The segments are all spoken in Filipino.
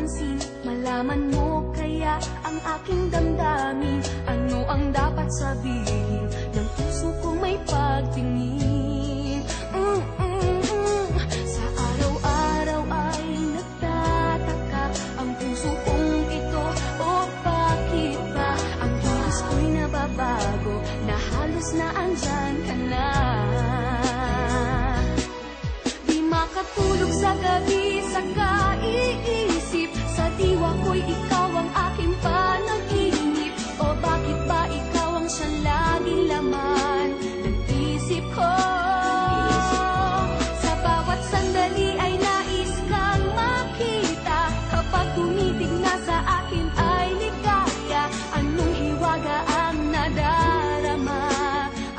mapansin, malaman mo kaya ang aking damdamin. Ano ang dapat sabihin ng puso kong may pagtingin? Sa araw-araw ay nagtataka ang puso kong ito. O bakit ba ang kilos ko'y nababago na halos na andyan ka na? Di makatulog sa gabi sa kaiisip, sa diwa ko'y ikaw ang aking panaginip. O bakit ba ikaw ang siyang laging laman ng isip ko? Sa bawat sandali ay nais kang makita, kapag tumitig na sa akin ay ligaya. Anong hiwaga ang nadarama?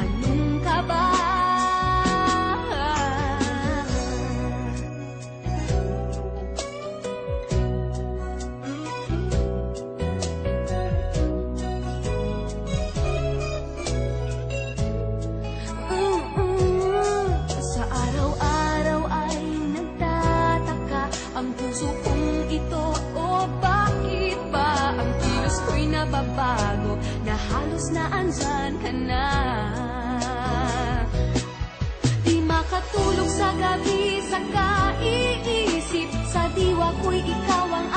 Anong kaba? Sa araw-araw ay nagtataka ang puso kong ito. O bakit ba ang kilos ko'y nababago na halos na andyan ka na? Di makatulog sa gabi sa kaiisip, sa diwa ko'y ikaw ang